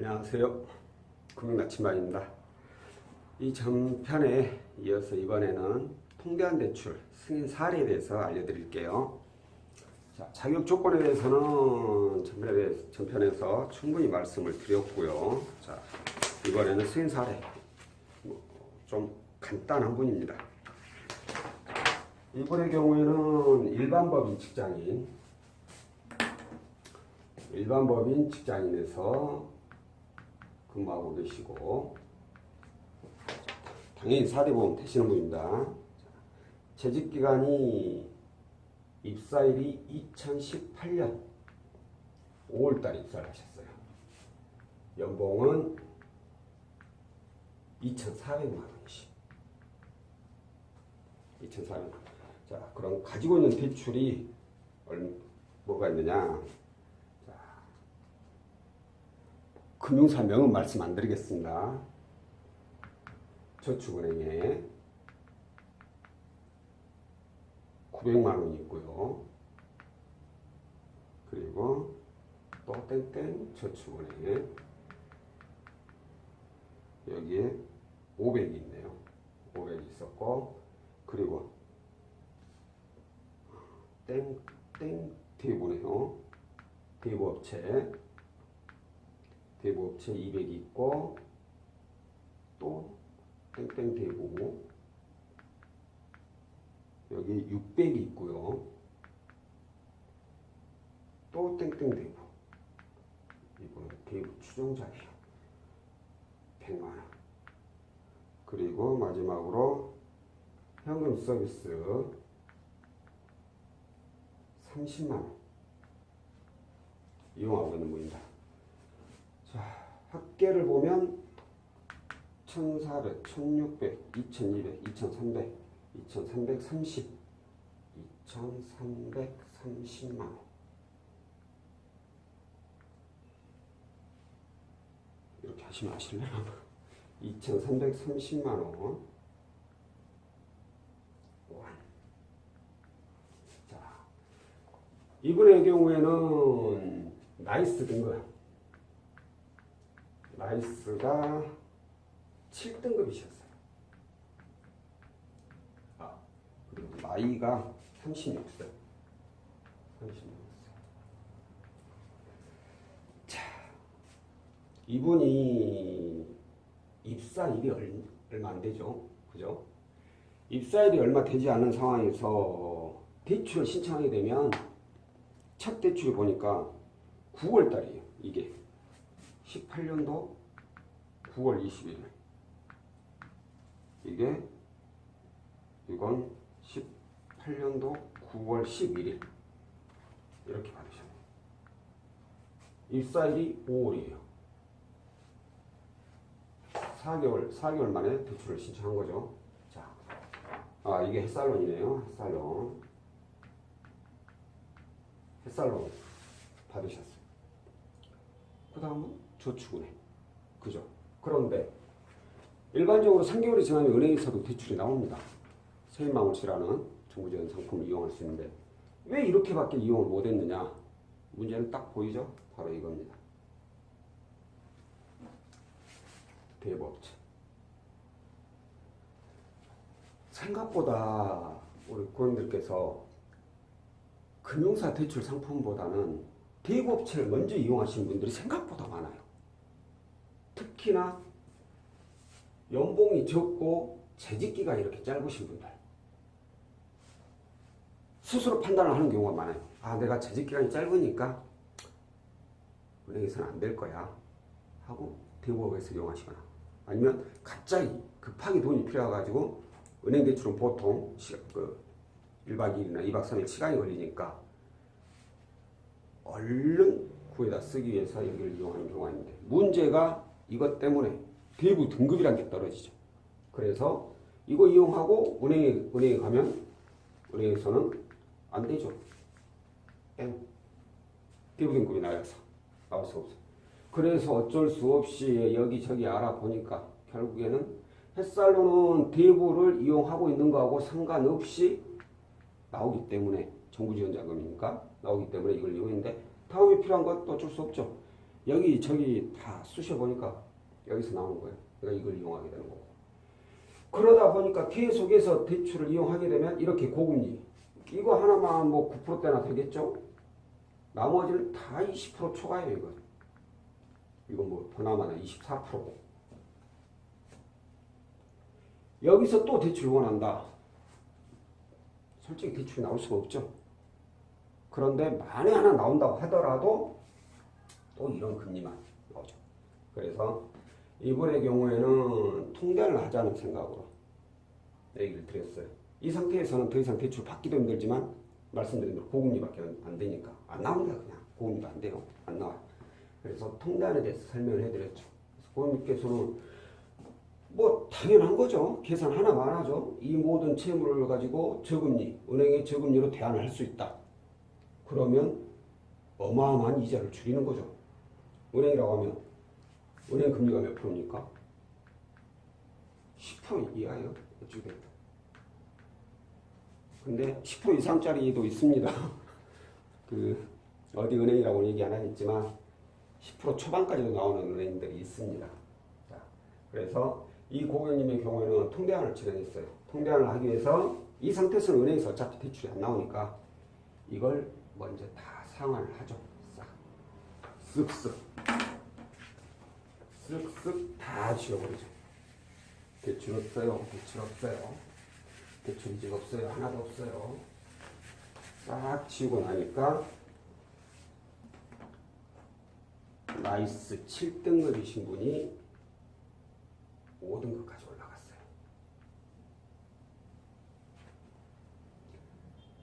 안녕하세요. 금융나침반입니다. 이 전편에 이어서 이번에는 통대한 대출 승인 사례에 대해서 알려드릴게요. 자, 자격 조건에 대해서는 전편에서 충분히 말씀을 드렸고요. 자, 이번에는 승인 사례. 좀 간단한 분입니다. 이분의 경우에는 일반법인 직장인에서 근무하고 계시고 당연히 사대보험 되시는 분입니다. 재직기간이 입사일이 2018년 5월달에 입사를 하셨어요. 연봉은 2,400만 원이시. 2,400만 원. 자, 그럼 가지고 있는 대출이 뭐가 있느냐? 금융사 명은 말씀 안 드리겠습니다. 저축은행에 900만 원이 있고요. 그리고 또 땡땡 저축은행에 여기에 500이 있네요. 500이 있었고, 그리고 땡땡 대부네요. 대부업체 200이 있고, 또 땡땡 대부 여기 600이 있고요. 또 땡땡 대부, 이거는 대부 추종자예요. 100만 원. 그리고 마지막으로 현금 서비스 30만 원 이용하고 있는 분입니다. 자, 합계를 보면 1,400, 1,600, 2,200, 2,300, 2,330, 2,330만 원. 이렇게 하시면 아실래요? 2,330만 원. 자, 이분의 경우에는 나이스 등급. 나이스가 7등급이셨어요. 그리고 나이가 36세. 자, 이분이 입사일이 얼마 안 되죠. 그죠? 입사일이 얼마 되지 않은 상황에서 대출을 신청하게 되면 첫 대출을 보니까 9월 달이에요. 이게 18년도 9월 21일. 이건 18년도 9월 11일. 이렇게 받으셨네요. 입사일이 5월이에요. 4개월 만에 대출을 신청한 거죠. 자, 이게 햇살론이네요. 햇살론 받으셨어요. 그 다음은 저축은행. 그죠? 그런데 일반적으로 3개월이 지나면 은행에서도 대출이 나옵니다. 세입망월세라는 정부지원 상품을 이용할 수 있는데 왜 이렇게밖에 이용을 못했느냐? 문제는 딱 보이죠? 바로 이겁니다. 대부업체. 생각보다 우리 고객님들께서 금융사 대출 상품보다는 대부업체를 먼저 이용하시는 분들이 생각보다 많아요. 특히나 연봉이 적고 재직기가 이렇게 짧으신 분들 스스로 판단을 하는 경우가 많아요. 내가 재직기간이 짧으니까 은행에서는 안 될 거야 하고 대부업에서 이용하시거나, 아니면 갑자기 급하게 돈이 필요해가지고 은행 대출은 보통 1박 2일이나 2박 3일 시간이 걸리니까 얼른 구해다 쓰기 위해서 여기를 이용하는 경우가 있는데, 문제가 이것 때문에 대부 등급이란 게 떨어지죠. 그래서 이거 이용하고 은행에 가면 은행에서는 안 되죠. 대부 등급이 나올 수 없어요. 그래서 어쩔 수 없이 여기저기 알아보니까 결국에는 햇살로는 대부를 이용하고 있는 거하고 상관없이 나오기 때문에, 정부 지원 자금이니까 나오기 때문에 이걸 이용했는데, 다음에 필요한 것도 어쩔 수 없죠. 여기 다 쑤셔보니까 여기서 나오는 거예요. 그러니까 이걸 이용하게 되는 거고. 그러다 보니까 계속해서 대출을 이용하게 되면 이렇게 고금리. 이거 하나만 뭐 9%대나 되겠죠? 나머지는 다 20% 초과예요, 이거. 이거 뭐 보나마나 24%고. 여기서 또 대출을 원한다. 솔직히 대출이 나올 수가 없죠. 그런데 만에 하나 나온다고 하더라도 또 이런 금리만 나오죠. 그래서 이번의 경우에는 통대를 하자는 생각으로 얘기를 드렸어요. 이 상태에서는 더 이상 대출 받기도 힘들지만 말씀드린 대로 고금리밖에 안 되니까 안 나옵니다. 그냥 고금리도 안 돼요. 안 나와요. 그래서 통대안에 대해서 설명을 해드렸죠. 그래서 고객님께서는 뭐 당연한 거죠. 계산 하나만 하죠. 이 모든 채무를 가지고 저금리, 은행의 저금리로 대안을 할 수 있다. 그러면 어마어마한 이자를 줄이는 거죠. 은행이라고 하면 은행 금리가 몇 프로입니까? 10% 이하예요. 어찌됐든. 근데 10% 이상짜리도 있습니다. 그 어디 은행이라고는 얘기 안 하겠지만 10% 초반까지도 나오는 은행들이 있습니다. 자, 그래서 이 고객님의 경우에는 통대안을 진행했어요. 통대안을 하기 위해서 이 상태에서는 은행에서 어차피 대출이 안 나오니까 이걸 먼저 다 상환을 하죠. 쓱쓱 쓱쓱 다 지워버리죠. 대출 없어요. 대출 없어요. 대출 이직 없어요. 하나도 없어요. 싹 지우고 나니까 나이스 7등급이신 분이 5등급까지 올라갔어요.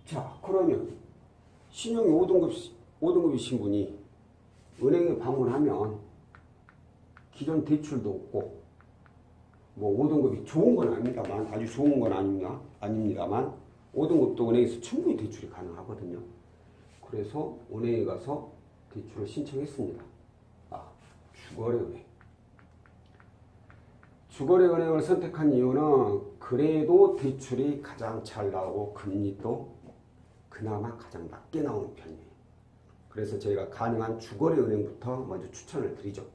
자, 그러면 신용이 5등급이신 분이 은행에 방문하면 기존 대출도 없고 뭐 5등급이 좋은 건 아닙니다만 아주 좋은 건 아닙니다만 5등급도 은행에서 충분히 대출이 가능하거든요. 그래서 은행에 가서 대출을 신청했습니다. 주거래은행. 주거래은행을 선택한 이유는 그래도 대출이 가장 잘 나오고 금리도 그나마 가장 낮게 나오는 편이에요. 그래서 저희가 가능한 주거래은행부터 먼저 추천을 드리죠.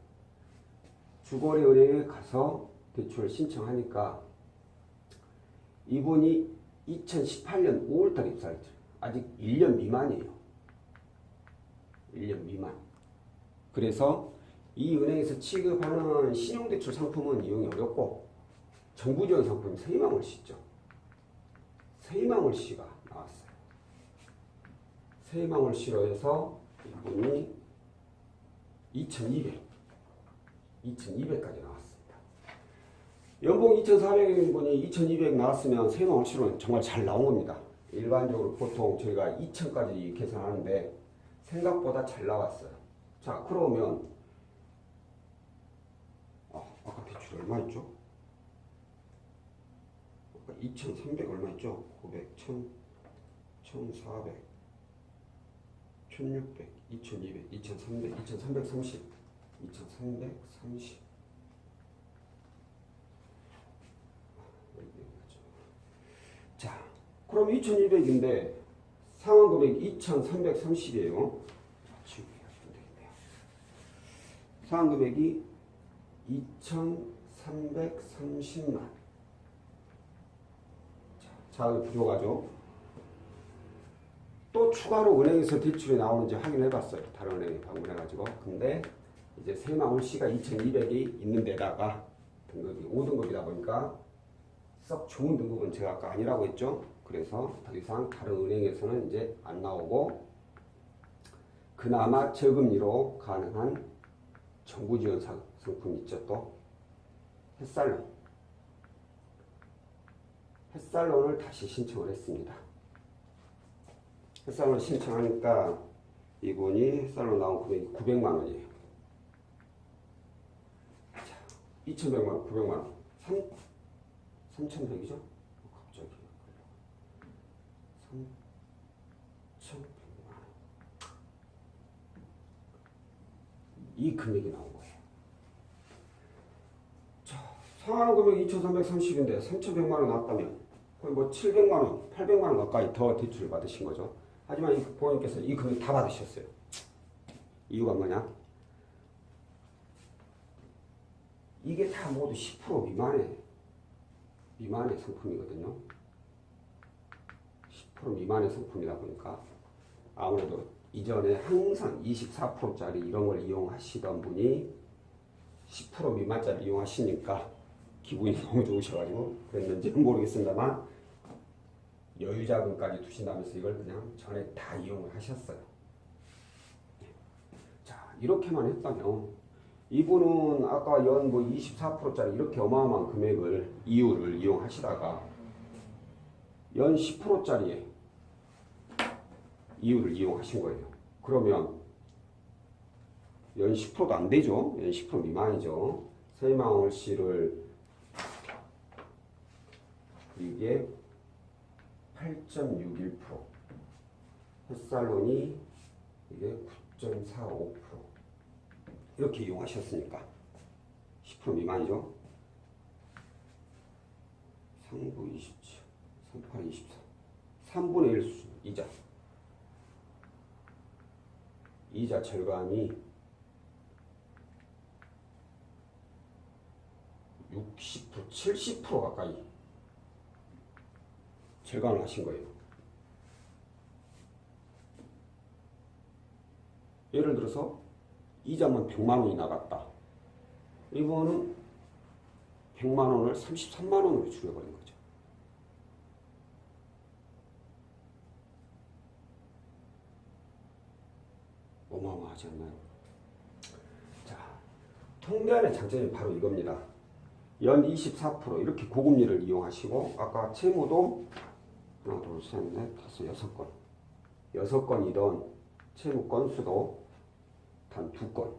주거래은행에 가서 대출을 신청하니까 이분이 2018년 5월달에 입사했죠. 아직 1년 미만이에요. 1년 미만. 그래서 이 은행에서 취급하는 신용대출 상품은 이용이 어렵고 정부 지원 상품이 새희망월시죠. 새희망월시가 나왔어요. 새희망월시로 해서 이분이 2200까지 나왔습니다. 연봉 2400인 분이 2200 나왔으면 새희망월시로는 정말 잘 나온 겁니다. 일반적으로 보통 저희가 2000까지 계산하는데 생각보다 잘 나왔어요. 자, 그러면 아까 대출 얼마 있죠? 아까 2300 얼마 있죠? 900, 1000, 1400, 1600, 2200, 2300, 2330, 2330. 자, 그럼 2200인데 상환 금액이 2330이에요. 상환 금액이 2330만. 자금이 부족하죠. 또 추가로 은행에서 대출이 나오는지 확인해 봤어요. 다른 은행에 방문해가지고. 근데 이제 새희망월시가 2200이 있는 데다가 등급이 5등급이다 보니까 썩 좋은 등급은 제가 아까 아니라고 했죠. 그래서 더 이상 다른 은행에서는 이제 안 나오고 그나마 저금리로 가능한 정부 지원 상품 있죠. 또 햇살론을 다시 신청을 했습니다. 햇살론 신청하니까 이분이 햇살론 나온 금액이 900만 원이에요. 자, 2100만 원, 900만 원. 3100이죠? 갑자기 3100만 원. 이 금액이 나온 거예요. 자, 상환 금액이 2330인데 3100만 원 나왔다면 거의 뭐 700만 원, 800만 원 가까이 더 대출을 받으신 거죠. 하지만 이 고객님께서 이 금액 다 받으셨어요. 이유가 뭐냐? 이게 다 모두 10% 미만의 상품이거든요. 10% 미만의 상품이다 보니까 아무래도 이전에 항상 24%짜리 이런 걸 이용하시던 분이 10% 미만짜리 이용하시니까 기분이 너무 좋으셔가지고 그랬는지는 모르겠습니다만 여유 자금까지 두신다면서 이걸 그냥 전에 다 이용을 하셨어요. 자, 이렇게만 했다면 이분은 아까 연 뭐 24%짜리 이렇게 어마어마한 금액을 이유를 이용하시다가 연 10%짜리에 이유를 이용하신 거예요. 그러면 연 10%도 안 되죠. 연 10% 미만이죠. 새마을씨를 이게 8.61%, 햇살론이 이게 9.45% 이렇게 이용하셨으니까 10% 미만이죠. 상부 27, 38, 24, 3분의 1 수 이자 절감이 60%, 70% 가까이 절감을 하신 거예요. 예를 들어서 이자만 100만 원이 나갔다. 이거는 100만 원을 33만 원으로 줄여버린 거죠. 어마어마하지 않나요? 자, 통계안의 장점이 바로 이겁니다. 연 24% 이렇게 고금리를 이용하시고 아까 채무도 하나, 둘, 셋, 넷, 다섯, 6건 6건이던 채무 건수도 단 2건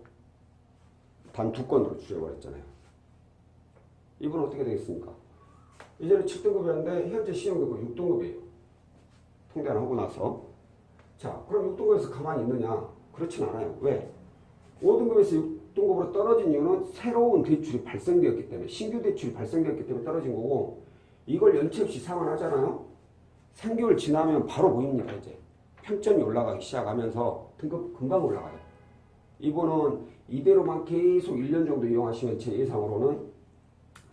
단 2건으로 줄여버렸잖아요. 이분은 어떻게 되겠습니까? 이전에 7등급이었는데 현재 시행되고 6등급이에요. 통계안 하고 나서. 자, 그럼 6등급에서 가만히 있느냐? 그렇진 않아요. 왜? 5등급에서 6등급으로 떨어진 이유는 새로운 대출이 발생되었기 때문에, 신규 대출이 발생되었기 때문에 떨어진 거고, 이걸 연체 없이 상환하잖아요. 3개월 지나면 바로 보입니다. 이제 평점이 올라가기 시작하면서 등급 금방 올라가요. 이분은 이대로만 계속 1년 정도 이용하시면 제 예상으로는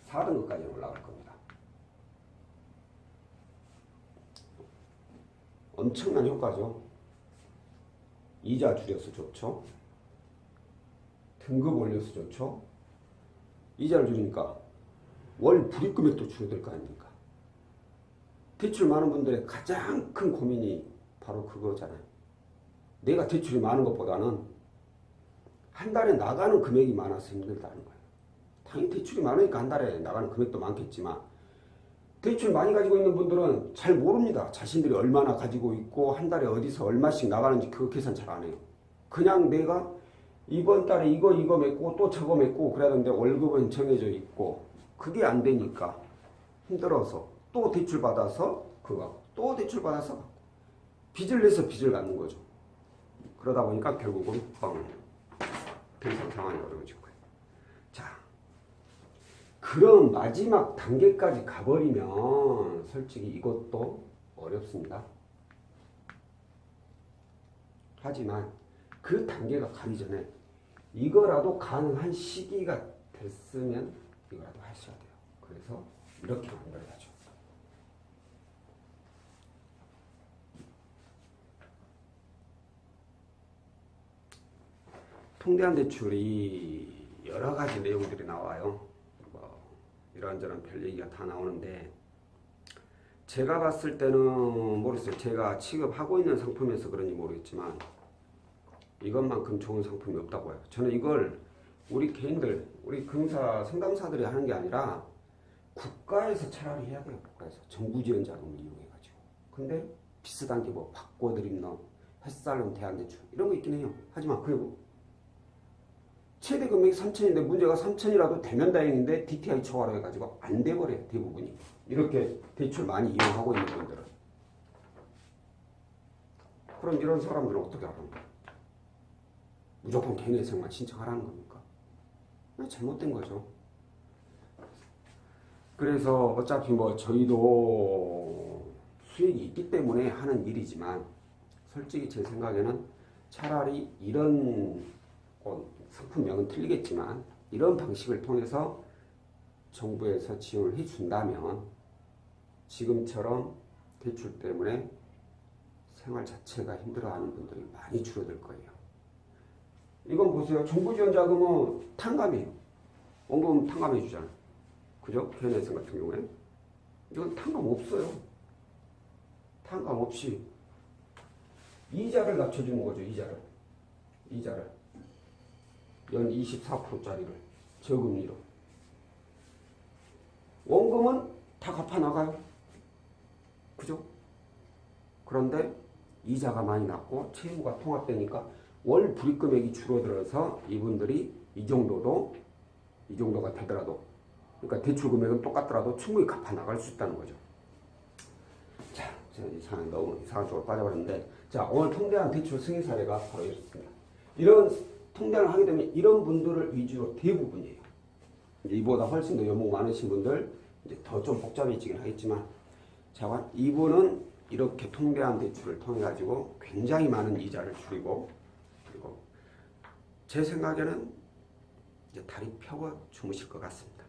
4등급까지 올라갈 겁니다. 엄청난 효과죠. 이자 줄여서 좋죠. 등급 올려서 좋죠. 이자를 줄이니까 월 불입금액도 줄어들 거 아닙니까? 대출 많은 분들의 가장 큰 고민이 바로 그거잖아요. 내가 대출이 많은 것보다는 한 달에 나가는 금액이 많아서 힘들다는 거예요. 당연히 대출이 많으니까 한 달에 나가는 금액도 많겠지만 대출 많이 가지고 있는 분들은 잘 모릅니다. 자신들이 얼마나 가지고 있고 한 달에 어디서 얼마씩 나가는지 그거 계산 잘 안 해요. 그냥 내가 이번 달에 이거 맺고 또 저거 맺고 그래야 되는데 월급은 정해져 있고 그게 안 되니까 힘들어서 또 대출 받아서 그거 또 대출 받아서 빚을 내서 빚을 갚는 거죠. 그러다 보니까 결국은 더 이상 상황이 어려워질 거예요. 자, 그럼 마지막 단계까지 가버리면 솔직히 이것도 어렵습니다. 하지만 그 단계가 가기 전에 이거라도 가능한 시기가 됐으면 이거라도 하셔야 돼요. 그래서 이렇게 만들어야죠. 통대한 대출이 여러 가지 내용들이 나와요. 뭐 이런저런 별 얘기가 다 나오는데 제가 봤을 때는 모르겠어요. 제가 취급하고 있는 상품에서 그런지 모르겠지만 이것만큼 좋은 상품이 없다고 해요. 저는 이걸 우리 개인들, 우리 금융사 상담사들이 하는 게 아니라 국가에서 차라리 해야 돼요. 국가에서 정부 지원 자금을 이용해가지고. 근데 비슷한 게 뭐 바꿔드림 너, 햇살론 대안대출 이런 거 있긴 해요. 하지만 그리고 최대 금액이 3천인데 문제가 3천이라도 되면 다행인데 DTI 초과로 해가지고 안 돼버려요. 대부분이. 이렇게 대출 많이 이용하고 있는 분들은. 그럼 이런 사람들은 어떻게 하라는 거예요? 무조건 개인회생만 신청하라는 겁니까? 잘못된 거죠. 그래서 어차피 뭐 저희도 수익이 있기 때문에 하는 일이지만 솔직히 제 생각에는 차라리 이런 상품명은 틀리겠지만 이런 방식을 통해서 정부에서 지원을 해준다면 지금처럼 대출 때문에 생활 자체가 힘들어하는 분들이 많이 줄어들 거예요. 이건 보세요. 정부 지원 자금은 탕감이에요. 원금 탕감해 주잖아. 그죠? 개인회생 같은 경우에. 이건 탕감 없어요. 탕감 없이 이자를 낮춰주는 거죠. 이자를. 연 24%짜리를 저금리로. 원금은 다 갚아 나가요. 그죠? 그런데 이자가 많이 났고 채무가 통합되니까 월 불이익 금액이 줄어들어서 이분들이 이 정도가 되더라도, 그러니까 대출 금액은 똑같더라도 충분히 갚아 나갈 수 있다는 거죠. 자, 제가 너무 이상한 쪽으로 빠져버렸는데, 자, 오늘 통대한 대출 승인 사례가 바로 이렇습니다. 이런 통대를 하게 되면 이런 분들을 위주로 대부분이에요. 이보다 훨씬 더 연봉 많으신 분들, 이제 더 좀 복잡해지긴 하겠지만, 자, 이분은 이렇게 통대한 대출을 통해 가지고 굉장히 많은 이자를 줄이고, 그리고 제 생각에는 이제 다리 펴고 주무실 것 같습니다.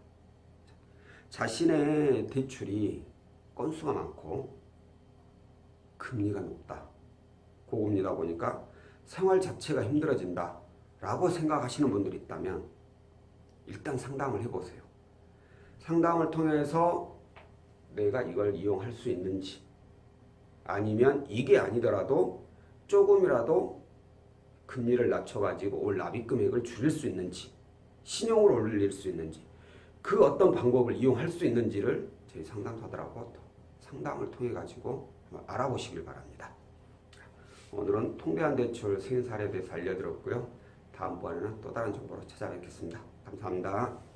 자신의 대출이 건수가 많고 금리가 높다, 고금리다 보니까 생활 자체가 힘들어진다 라고 생각하시는 분들이 있다면 일단 상담을 해보세요. 상담을 통해서 내가 이걸 이용할 수 있는지, 아니면 이게 아니더라도 조금이라도 금리를 낮춰가지고 올 납입 금액을 줄일 수 있는지, 신용을 올릴 수 있는지, 그 어떤 방법을 이용할 수 있는지를 저희 상담사들하고 상담을 통해 가지고 알아보시길 바랍니다. 오늘은 통대한 대출 승인 사례에 대해서 알려드렸고요. 다음번에는 또 다른 정보로 찾아뵙겠습니다. 감사합니다.